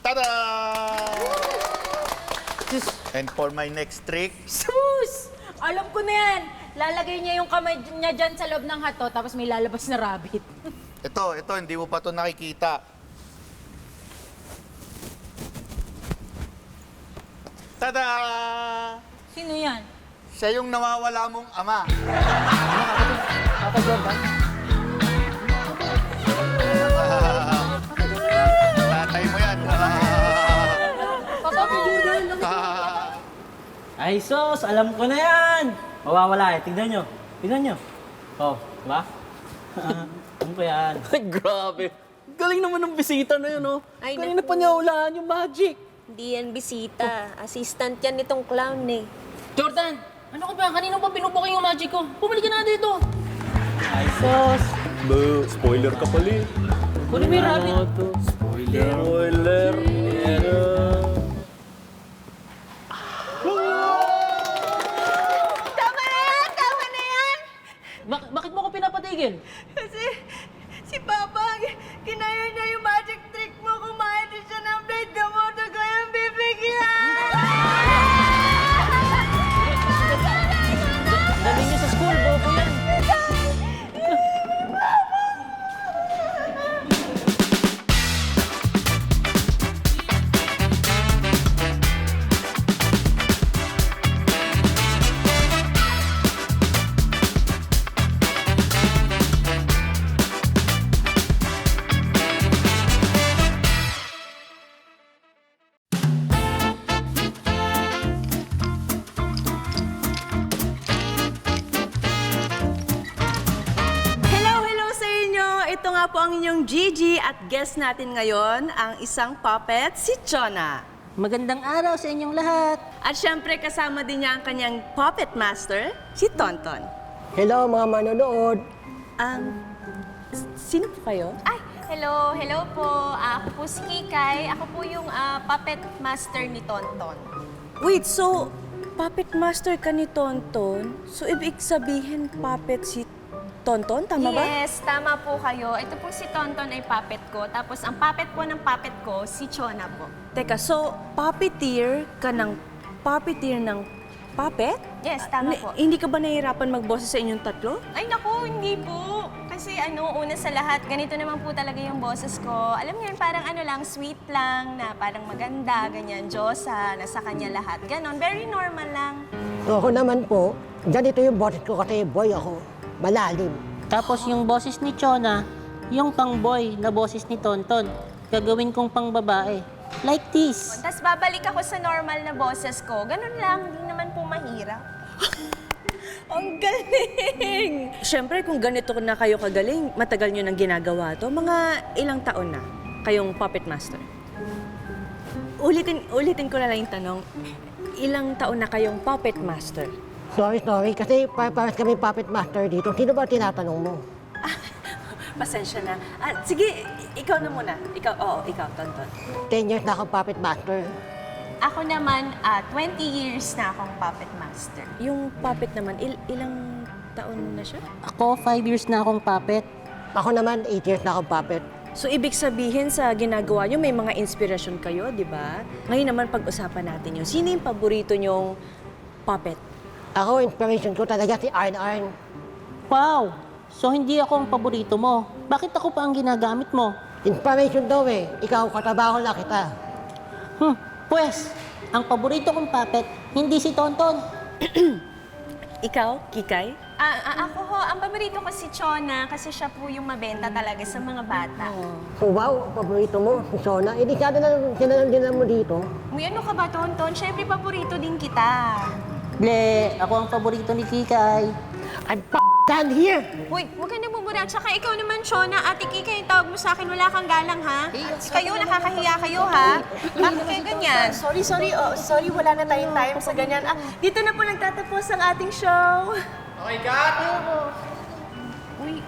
Tada! And for my next trick, Sus! Alam ko na yan. Lalagay niya yung kamay niya dyan sa loob ng hato, tapos may lalabas na rabbit. ito, hindi mo pa ito nakikita. Tada! Sino yan? Siya yung nawawala mong ama. Papa Jordan? Tatay mo yan. Papa Jordan? Ay, sos! Alam ko na yan! Mawawala eh. Tignan nyo. Tignan nyo. Oh, diba? Ano ba yan? Ay, grabe. Galing naman ng bisita na yun, oh. Ay, Kanina naku. pa niya hulaan yung magic. Hindi yan bisita. Assistant yan nitong clown eh. Jordan! Ano ka ba? Kanino ba pinupukin yung magic ko? Pumalik ka na dito! Ay, sos! Spoiler ka pala eh. Kunin mo yung rabbit. Spoiler. Tama na yan! Tama na yan! Bakit mo ko pinapatigil? Kasi si Papa, kinaya niya yung magic trick mo. Kumain din siya ng blade gamoto ko yung bibigyan! Dali niyo sa school, bobo yan. Hello sa inyo! Ito nga po ang inyong Gigi at guest natin ngayon, ang isang puppet, si Chona. Magandang araw sa inyong lahat. At syempre kasama din niya ang kanyang puppet master, si Tonton. Hello mga manonood. Sino po kayo? Ay, hello po. Ako po si Kikay. Ako po yung puppet master ni Tonton. Wait, so puppet master ka ni Tonton? So ibig sabihin puppet si Tonton, tama ba? Yes, tama po kayo. Ito po si Tonton ay puppet ko. Tapos ang puppet po ng puppet ko, si Chona po. Teka, so puppeteer ka ng puppet? Yes, tama po. Hindi ka ba nahihirapan magboses sa inyong tatlo? Ay naku, hindi po. Kasi una sa lahat, ganito naman po talaga yung boses ko. Alam niyo yun, parang sweet lang, na parang maganda, ganyan, Diyosa, nasa kanya lahat. Ganon, very normal lang. Ako naman po, ganito yung boses ko kasi boy ako. Malalim. Tapos yung boses ni Chona, yung pang-boy na boses ni Tonton, gagawin kong pang-babae. Like this. Tapos babalik ako sa normal na boses ko. Ganon lang, hindi naman po mahirap. Ang galing! Siyempre, kung ganito na kayo kagaling, matagal nyo nang ginagawa to. Mga ilang taon na kayong puppet master? Ulitin ko na lang yung tanong. Ilang taon na kayong puppet master? Sorry, kasi pares kami puppet master dito. Sino ba tinatanong mo? Pasensya na. Sige, ikaw na muna. Ikaw, Tonton. 10 years na akong puppet master. Ako naman, 20 years na akong puppet master. Yung puppet naman, ilang taon na siya? Ako, 5 years na akong puppet. Ako naman, 8 years na akong puppet. So, ibig sabihin sa ginagawa nyo, may mga inspirasyon kayo, di ba? Ngayon naman, pag-usapan natin yun. Sino yung paborito nyong puppet? Ako, inspiration ko talaga si Arn Arn. Wow! So hindi ako ang paborito mo. Bakit ako pa ang ginagamit mo? Inspiration daw eh. Ikaw, katrabaho na kita. Pues, ang paborito kong puppet, hindi si Tonton. Ikaw, Kikay? Ako ho, ang paborito ko si Chona kasi siya po yung mabenta talaga sa mga bata. Oh, wow, paborito mo, si Sona. Eh, di sana din mo dito. Uy, ano ka ba, Tonton? Siyempre, paborito din kita. Ble, ako ang paborito ni Kikay. I'm done here. Uy, huwag ka nagmumura. Tsaka ikaw naman, Chona, Ate Kika, yung tawag mo sa akin, wala kang galang, ha? Kayo, nakakahiya kayo, ha? Bakit kayo ganyan? Sorry, wala na tayong time sa ganyan. Dito na po nagtatapos ang ating show. Okay, cut! Uy,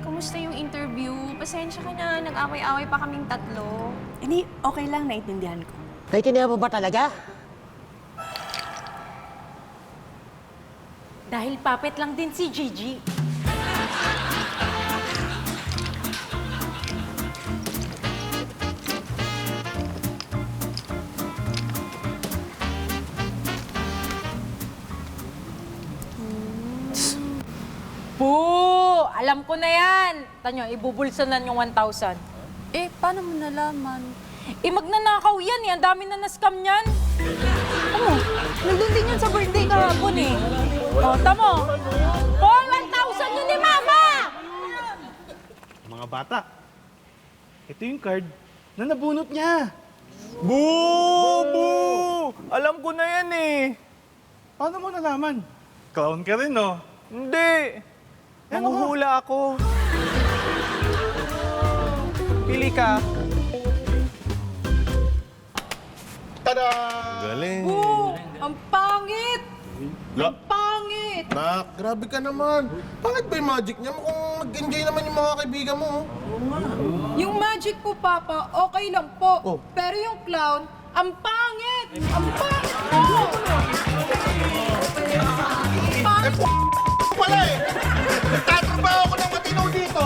kumusta yung interview? Pasensya ka na, nag-away-away pa kaming tatlo. Hindi, okay lang, naintindihan ko. Naintindihan mo ba talaga? Dahil puppet lang din si Gigi. Alam ko na yan. Tanyo, ibubulsanan yung 1,000. Eh, paano mo nalaman? Magnanakaw yan eh. Ang dami na na-scam yan. Nandun din yan sa birthday kahapon eh. Tamo. Paul, 1,000 yun ni Mama! Mga bata, ito yung card na nabunot niya. Boo! Alam ko na yan eh. Paano mo nalaman? Clown ka rin, no? Hindi. Nanguhula ako. Pili ka. Tada! Galing. Ang pangit! La, Pangit! Nak, grabe ka naman. Bakit ba yung magic niya? Mukhang nag-enjoy naman yung mga kaibigan mo. Yung magic po, Papa, okay lang po. Oh. Pero yung clown, ang pangit! Ang pangit po! Pangit! Wala eh! Nagtatrabaho ko ng matino dito.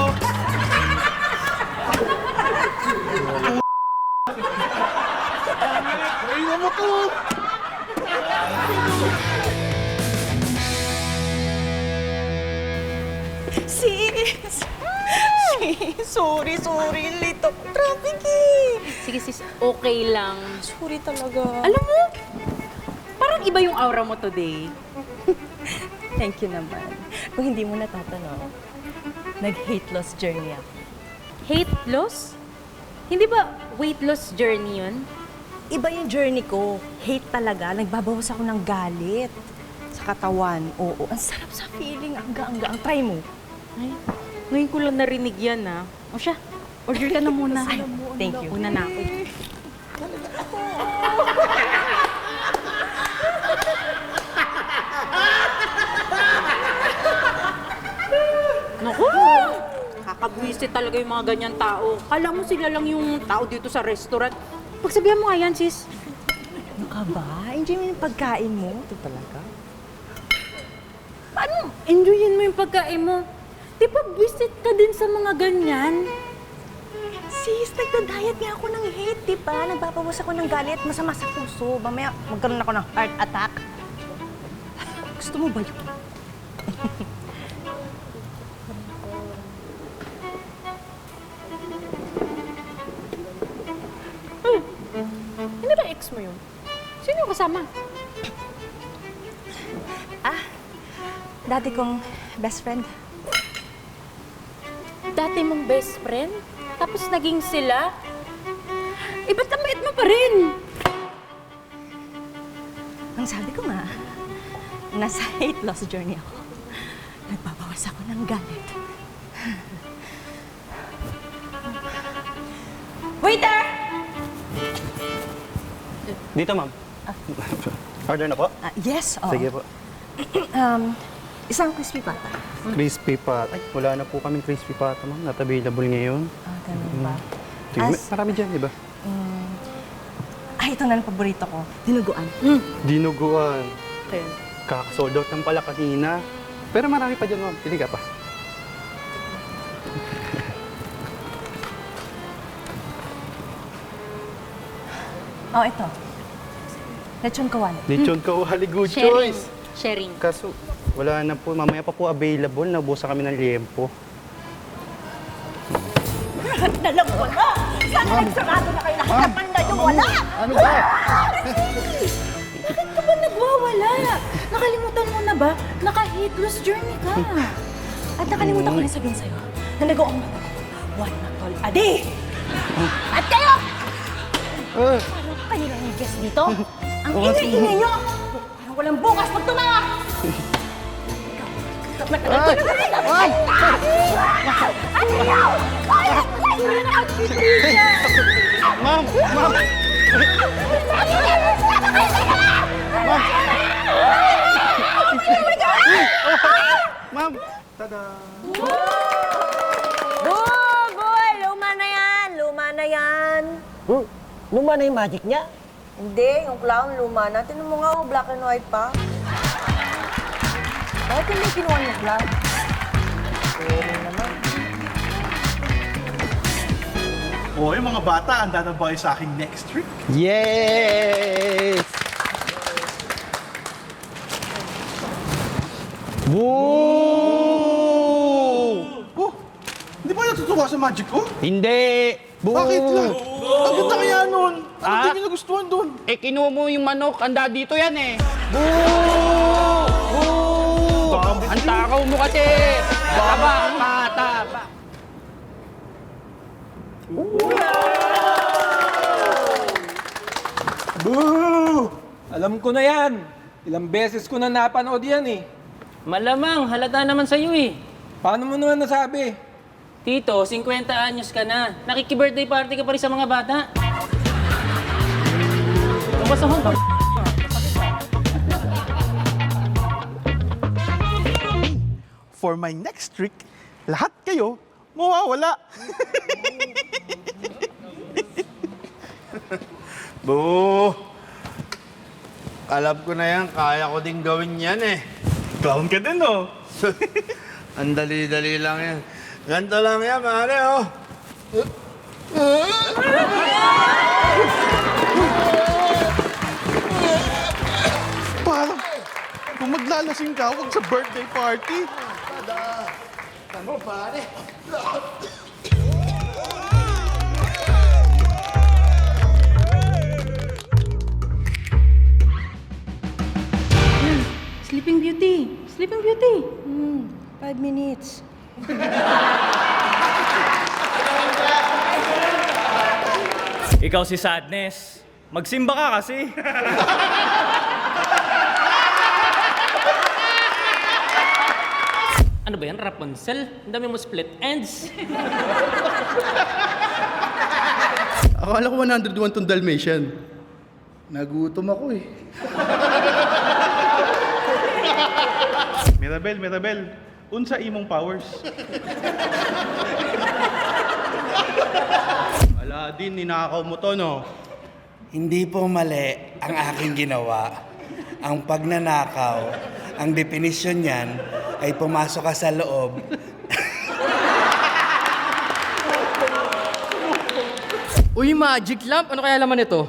Ayun mo to! Sis! Sorry. Late ako. Traffic eh. Sige sis, okay lang. Sorry talaga. Alam mo, parang iba yung aura mo today. Thank you naman. Kung hindi mo natatanong, nag-hate loss journey ako. Hate loss? Hindi ba weight loss journey yun? Iba yung journey ko. Hate talaga. Nagbabawas ako ng galit sa katawan. Oo, ang sarap sa feeling. Ang try mo. Ay, ngayon ko lang narinig yan ah. O siya, order ka na muna. Ay, thank you. Una na ako. Naku! Kakabwisit talaga yung mga ganyan tao. Kala mo sila lang yung tao dito sa restaurant. Pagsabihan mo nga yan, sis. Ano ka ba? Enjoy mo yung pagkain mo. Ito talaga. Paano? Enjoyin mo yung pagkain mo. Di ba visit ka din sa mga ganyan? Sis, nagda-diet nga ako ng hate, di ba? Nagbabawas ako ng galit, masama sa puso. Mamaya magkaroon ako ng heart attack. Gusto mo ba yun? Hindi ba ex mo yun? Sino yung kasama? Dati kong best friend. Dati mong best friend? Tapos naging sila? Ba't ang bait mo pa rin? Ang sabi ko nga, nasa hate loss journey ako. Nagbabawas ako ng galit. Waiter! dito ma'am. Order na po? Yes, oo. Sige po. Isang crispy pata. Crispy pat. Ay, wala na po kaming crispy pata ma'am. Not available ngayon. Ganun ba? Sige, marami dyan, di ba? Ito na ang paborito ko. Dinuguan. Dinuguan. Okay. Kakasold out ng pala kanina. Pero marami pa dyan ma'am. Pili ka pa. Ito. Lechon kawan. Lechon kawali, good Sharing. choice. Sharing. Kaso, wala na po. Mamaya pa po available. Nabusa kami ng liempo. Nalang wala! Sana nagsarado na kayo lahat ng panda yung wala! Ano ba? Bakit ka ba nagwawala? Nakalimutan mo na ba? Naka-hate loss journey ka. At nakalimutan ko rin sabihin sa'yo na nag-uong mata ko. One na tol a day! At kayo! Parang kayo lang yung guest dito. Ang ingay-ingay nyo! Parang walang bukas pag tumawa! Ma'am! Ma'am! Ma'am! Tada! Boy! Luma na yan! Luma na yan! Luma na yung magic niya. Hindi, yung clown luma na. Tinan mo nga, black and white pa. Bakit hindi kinuha niya clown? O, yung mga bata, handa na ba kayo sa aking next trick? Yes! Woo! natuwa sa magic ko? Hindi! Bakit lang? Ang ganda kaya nun. Ano Ah? di niyo nagustuhan dun? Eh, kinuha mo yung manok. Anda dito yan eh. Ang takaw mo kasi. Taba, mataba. Boo! Alam ko na yan. Ilang beses ko na napanood yan eh. Malamang, halata naman sa'yo eh. Paano mo naman nasabi? Tito, 50 anyos ka na. Nakiki-birthday party ka pa rin sa mga bata. Tumasahon ka. For my next trick, lahat kayo mawawala. Boo! Alam ko na yan, kaya ko din gawin yan eh. Clown ka din, no? Ang dali-dali lang yan. Ganito lang yan, pare, oh. Parang kung maglalasing ka, huwag sa birthday party. Ano, pare? Sleeping Beauty. Sleeping Beauty. 5 minutes. Ikaw si Sadness. Magsimba ka kasi. Ano ba yan, Rapunzel? Ang dami mo split ends. Akala ko 101 tong Dalmatian. Nagutom ako eh. Mirabel, unsa imong powers? Aladdin, ninakaw mo to, no? Hindi po mali ang aking ginawa. Ang pagnanakaw, ang definisyon niyan ay pumasok ka sa loob. Uy, magic lamp. Ano kaya laman ito?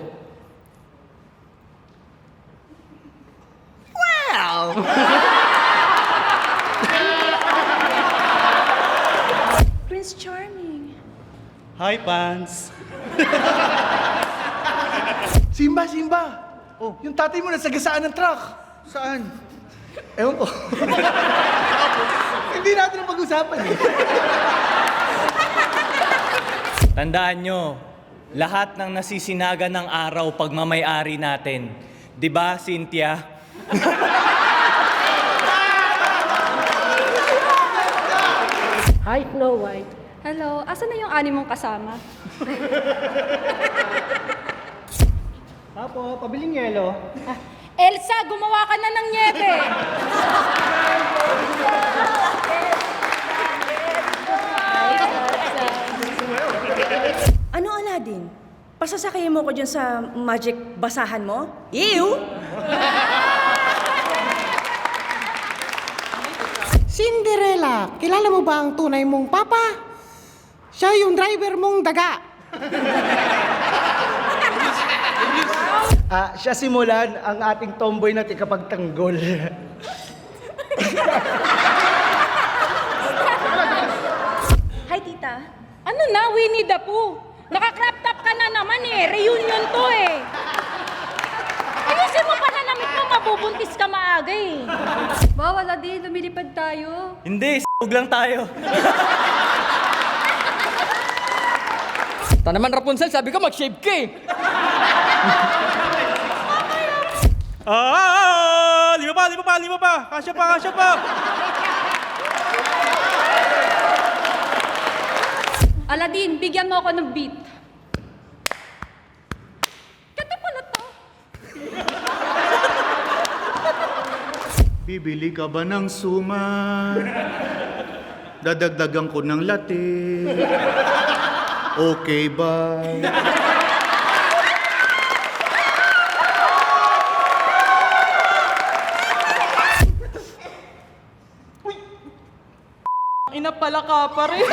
Prince Charming. Hi, Pants. Simba! Oh, yung tatay mo nasagasaan ng truck. Saan? Ewan ko. Hindi natin ang pag-usapan eh. Tandaan nyo, lahat ng nasisinaga ng araw pagmamay-ari natin. Di ba, Cynthia? Hi, Snow White. Hello, asan na yung mong kasama? Apo, pabiling yelo. Elsa, gumawa ka na ng niebe. Ano, Aladdin? Pasasakayin mo ko dyan sa magic basahan mo? Ew! Cinderella, kilala mo ba ang tunay mong papa? Siya yung driver mong daga. Siya simulan ang ating tomboy na tikapagtanggol. Hi, tita. Ano na, Winnie the Pooh? Naka-crop top ka na naman eh. Reunion to eh. Ayusin mo pananamit mo, mabubuntis ka maaga eh. Bawal, Aladdin. Lumilipad tayo. Hindi, s**g lang tayo. Ta naman, Rapunzel, sabi ko mag-shave ka eh. Lima pa! Kasya pa! Aladdin, bigyan mo ako ng beat. Kata pala to. Bibili ka ba ng suman? Dadagdagan ko ng latte. Okay ba? Ina pala ka pa rin.